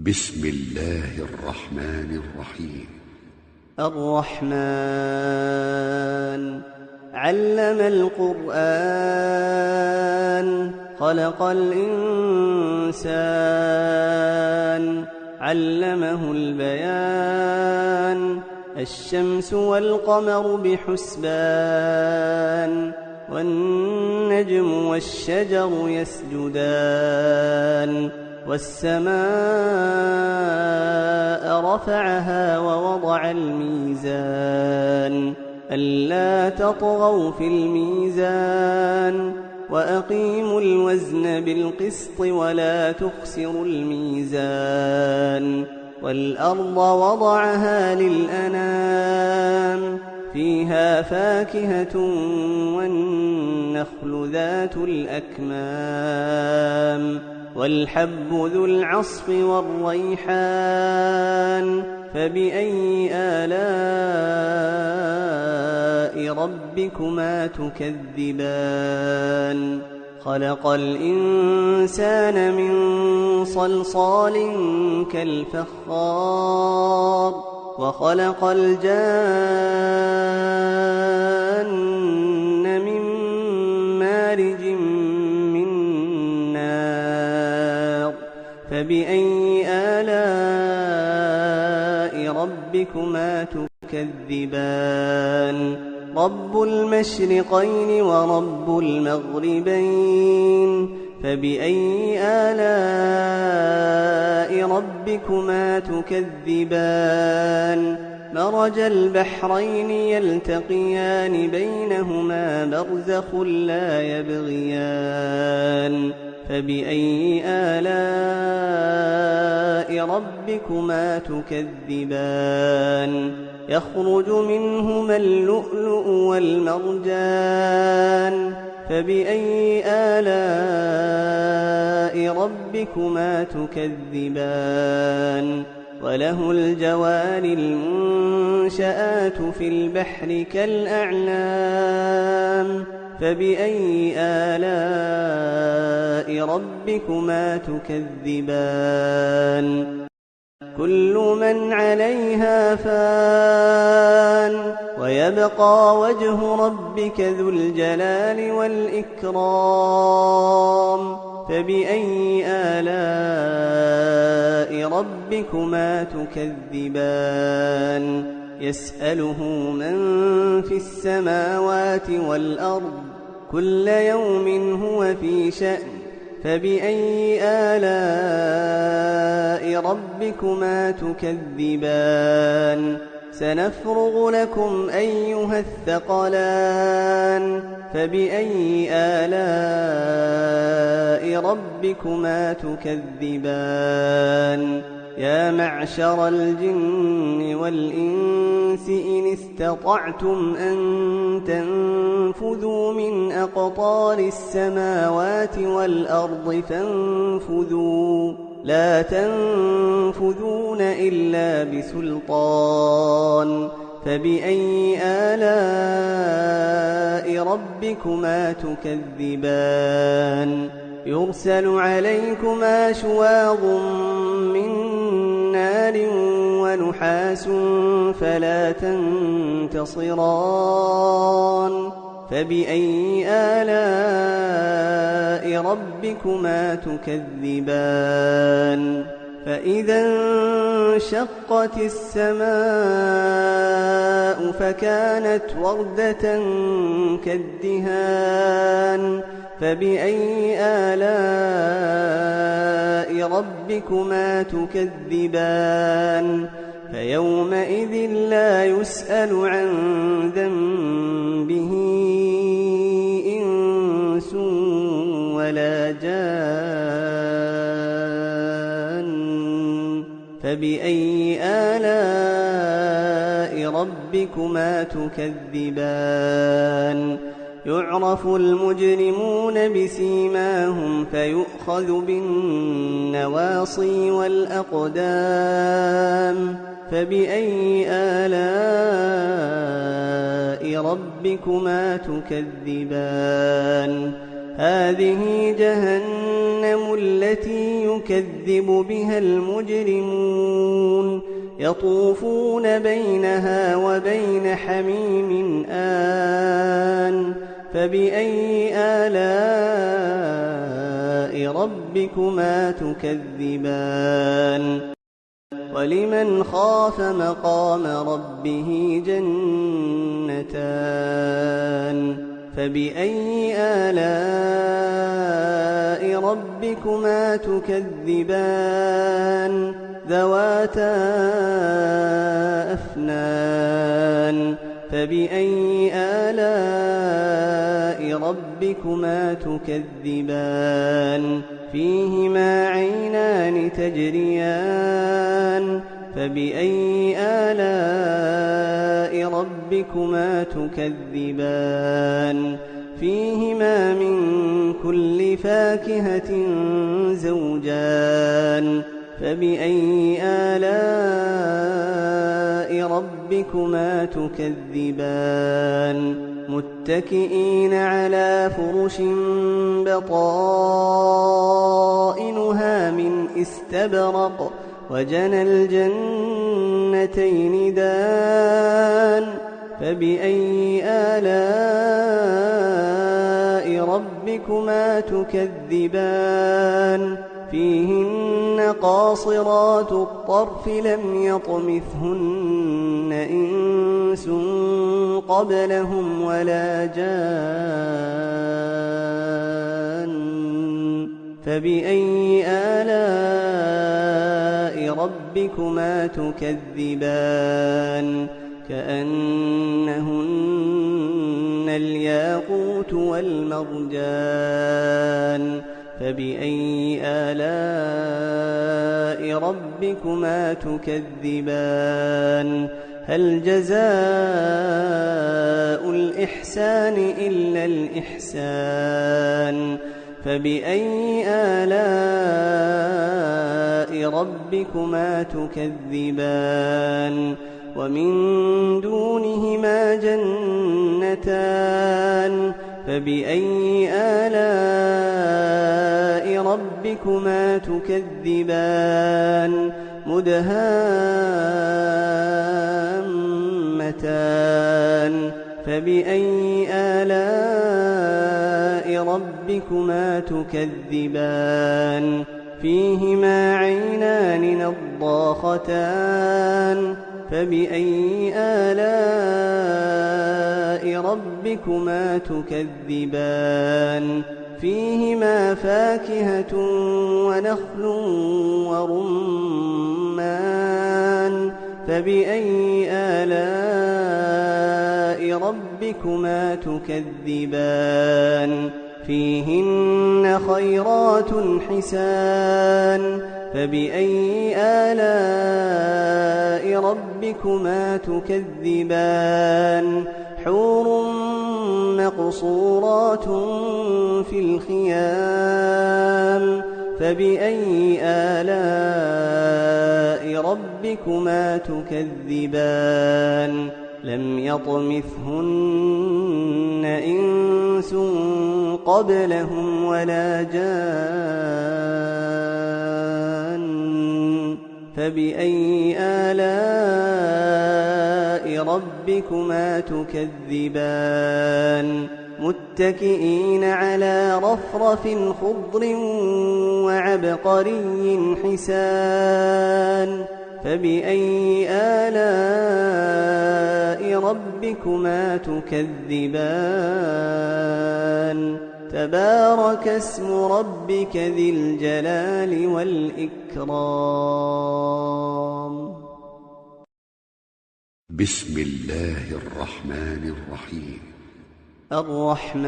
بسم الله الرحمن الرحيم. الرحمن علم القرآن خلق الإنسان علمه البيان الشمس والقمر بحسبان والنجم والشجر يسجدان والسماء رفعها ووضع الميزان ألا تطغوا في الميزان وأقيموا الوزن بالقسط ولا تخسروا الميزان والأرض وضعها للأنام فيها فاكهة والنخل ذات الأكمام والحب ذو العصف والريحان فبأي آلاء ربكما تكذبان خلق الإنسان من صلصال كالفخار وخلق الجان من مارج من نار فبأي آلاء ربكما تكذبان رب المشرقين ورب المغربين فبأي آلاء ربكما تكذبان مرج البحرين يلتقيان بينهما برزخ لا يبغيان فبأي آلاء ربكما تكذبان يخرج منهما اللؤلؤ والمرجان فبأي آلاء ربكما تكذبان وله الجوار المنشآت في البحر كالأعلام فبأي آلاء ربكما تكذبان كل من عليها فان ويبقى وجه ربك ذو الجلال والإكرام فبأي آلاء ربكما تكذبان يسأله من في السماوات والأرض كل يوم هو في شأن فبأي آلاء ربكما تكذبان سنفرغ لكم أيها الثقلان فبأي آلاء ربكما تكذبان يا معشر الجن والإنس إن استطعتم أن تنفذوا من أقطار السماوات والأرض فانفذوا لا تنفذون إلا بسلطان فبأي آلاء ربكما تكذبان يرسل عليكما شواظ من نار ونحاس فلا تنتصران فبأي آلاء ربكما تكذبان فإذا انشقت السماء فكانت وردة كالدهان فبأي آلاء ربكما تكذبان فيومئذ لا يسأل عن ذنبه إنس ولا جان فبأي آلاء ربكما تكذبان يعرف المجرمون بسيماهم فيؤخذ بالنواصي والأقدام فبأي آلاء ربكما تكذبان هذه جهنم التي يكذب بها المجرمون يطوفون بينها وبين حميم آن فبأي آلاء ربكما تكذبان ولمن خاف مقام ربه جنتان فبأي آلاء ربكما تكذبان ذواتا أفنان فبأي آلاء ربكما تكذبان فيهما عينان تجريان فبأي آلاء ربكما تكذبان فيهما من كل فاكهة زوجان فبأي آلاء ربكما تكذبان متكئين على فرش بطائنها من استبرق وجنى الجنتين دان فبأي آلاء ربكما تكذبان فيهن قاصرات الطرف لم يطمثهن إنس قبلهم ولا جان فبأي آلاء ربكما تكذبان كأنهن الياقوت والمرجان فبأي آلاء ربكما تكذبان هل جزاء الإحسان إلا الإحسان فبأي آلاء ربكما تكذبان ومن دونهما جنتان فبأي آلاء ربكما تكذبان مدهامتان فبأي آلاء ربكما تكذبان فيهما عينان نضاختان فبأي آلاء ربكما تكذبان فيهما فاكهة ونخل ورمان فبأي آلاء ربكما تكذبان فيهن خيرات حسان فبأي آلاء ربكما تكذبان حور مقصورات في الخيام فبأي آلاء ربكما تكذبان لم يطمثهن إنس قبلهم ولا جان فبأي آلاء ربكما تكذبان متكئين على رفرف خضر وعبقري حسان فبأي آلاء ربكما تكذبان تبارك اسم ربك ذي الجلال والإكرام بسم الله الرحمن الرحيم الرحمن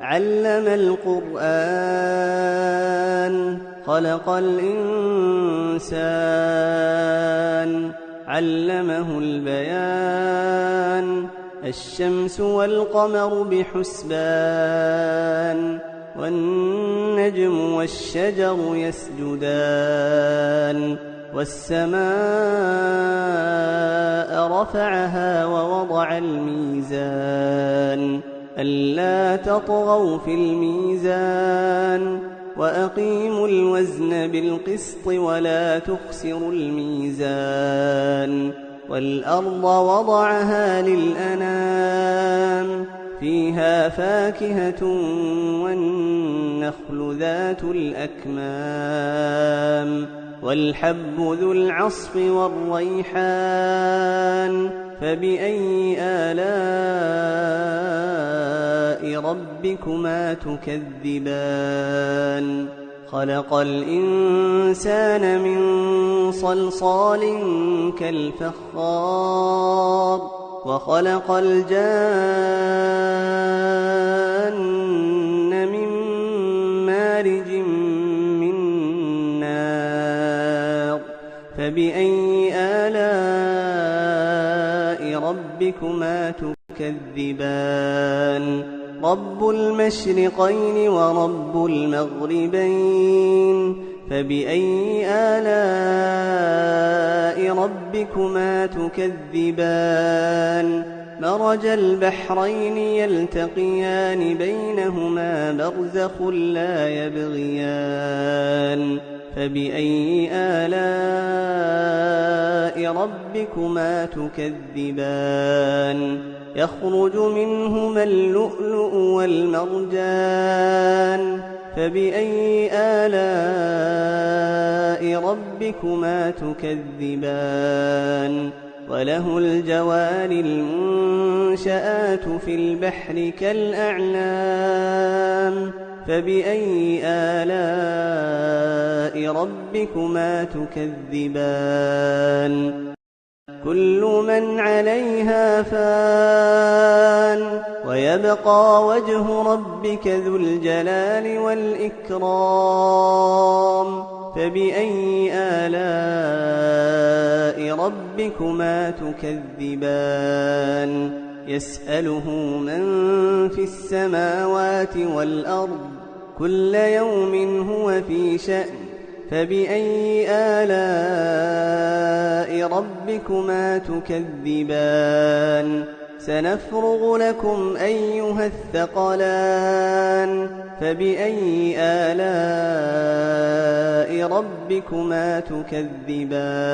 علم القرآن خلق الإنسان علمه البيان الشمس والقمر بحسبان والنجم والشجر يسجدان والسماء رفعها ووضع الميزان ألا تطغوا في الميزان وأقيموا الوزن بالقسط ولا تخسروا الميزان والأرض وضعها للأنام فيها فاكهة والنخل ذات الأكمام والحب ذو العصف والريحان فبأي آلاء ربكما تكذبان خلق الإنسان من صلصال كالفخار وخلق الجان من مارج من نار فبأي آلاء ربكما تكذبان رب المشرقين ورب المغربين فبأي آلاء ربكما تكذبان مرج البحرين يلتقيان بينهما برزخ لا يبغيان فبأي آلاء ربكما تكذبان يخرج منهما اللؤلؤ والمرجان فبأي آلاء ربكما تكذبان وله الجوار المنشآت في البحر كالأعلام فبأي آلاء ربكما تكذبان كل من عليها فان ويبقى وجه ربك ذو الجلال والإكرام فبأي آلاء ربكما تكذبان يسأله من في السماوات والأرض كل يوم هو في شأن فبأي آلاء ربكما تكذبان سنفرغ لكم أيها الثقلان فبأي آلاء ربكما تكذبان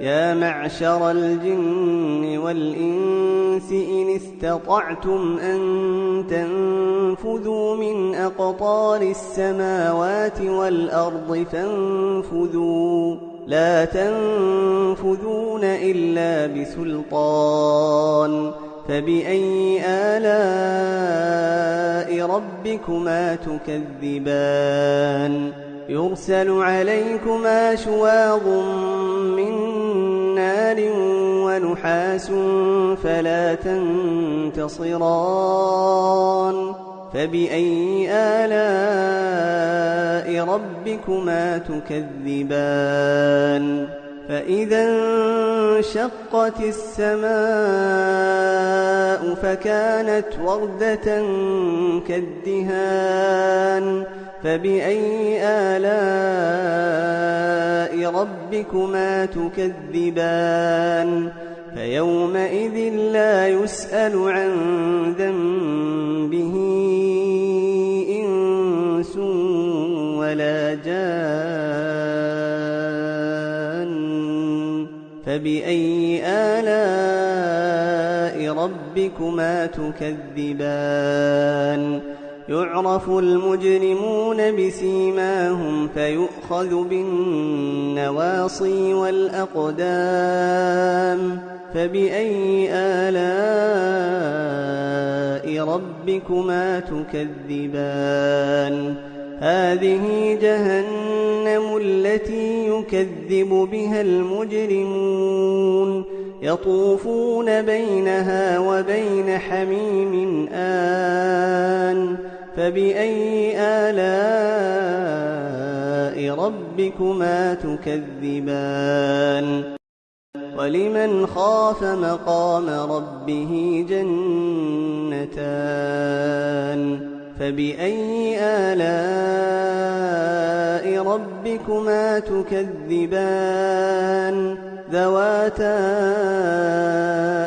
يا معشر الجن والإنس إن استطعتم أن تنفذوا من أقطار السماوات والأرض فانفذوا لا تنفذون إلا بسلطان فبأي آلاء ربكما تكذبان يرسل عليكما شواظ من نار ونحاس فلا تنتصران فبأي آلاء ربكما تكذبان فإذا انشقت السماء فكانت وردة كالدهان فبأي آلاء ربكما تكذبان فيومئذ لا يسأل عن ذنبه إنس ولا جان فبأي آلاء ربكما تكذبان يعرف المجرمون بسيماهم فيؤخذ بالنواصي والأقدام فبأي آلاء ربكما تكذبان هذه جهنم التي يكذب بها المجرمون يطوفون بينها وبين حميم آن فبأي آلاء ربكما تكذبان ولمن خاف مقام ربه جنتان فبأي آلاء ربكما تكذبان ذواتا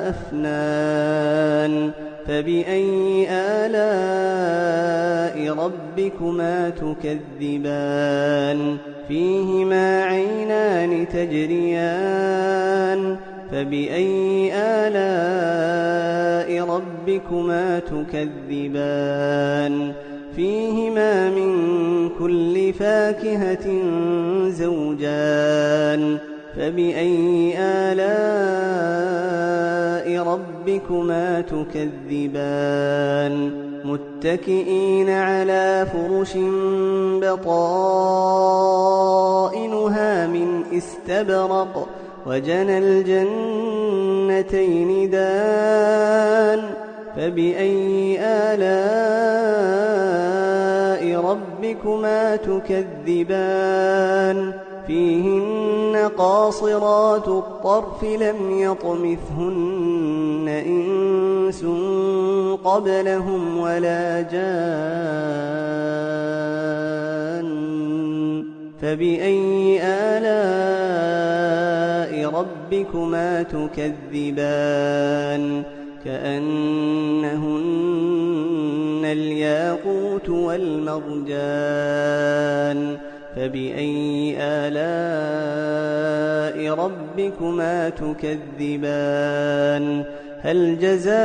أفنان فبأي آلاء ربكما تكذبان فيهما عينان تجريان فبأي آلاء ربكما تكذبان فيهما من كل فاكهة زوجان فبأي آلاء ربكما تكذبان متكئين على فرش بطائنها من استبرق وجنى الجنتين دان فبأي آلاء ربكما تكذبان فيهن قاصرات الطرف لم يطمثهن إنس قبلهم ولا جان فبأي آلاء ربكما تكذبان كأنهن الياقوت والمرجان فبأي آلاء ربكما تكذبان هل جزاء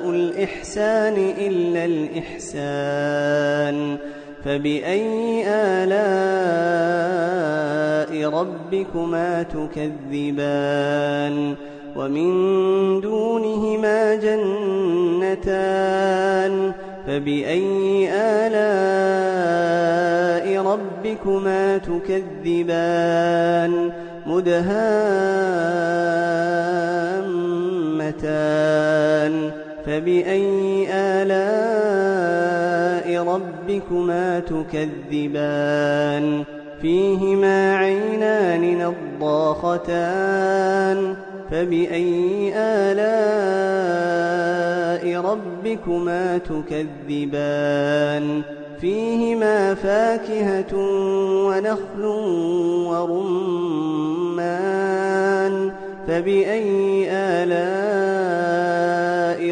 الإحسان إلا الإحسان فبأي آلاء ربكما تكذبان ومن دونهما جنتان فبأي آلاء ربكما تكذبان مدهامتان فبأي آلاء ربكما تكذبان فيهما عينان نضاختان فبأي آلاء ربكما تكذبان فيهما فاكهة ونخل ورمان فبأي آلاء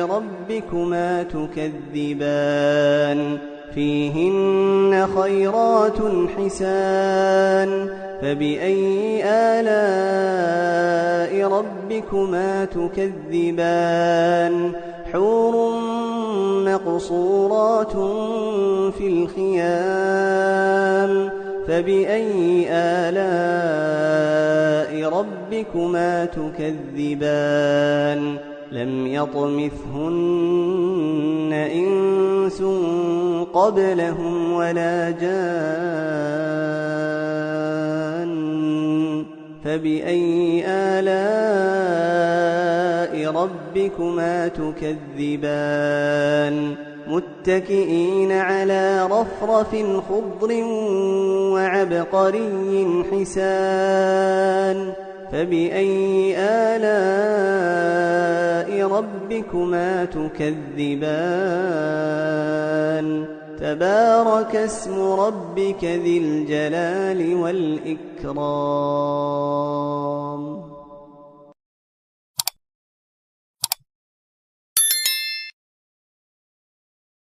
ربكما تكذبان فيهن خيرات حسان فبأي آلاء ربكما تكذبان حور مقصورات في الخيام فبأي آلاء ربكما تكذبان لم يطمثهن إنس قبلهم ولا جان فبأي آلاء ربكما تكذبان متكئين على رفرف خضر وعبقري حسان فبأي آلاء ربكما تكذبان تبارك اسم ربك ذي الجلال والإكرام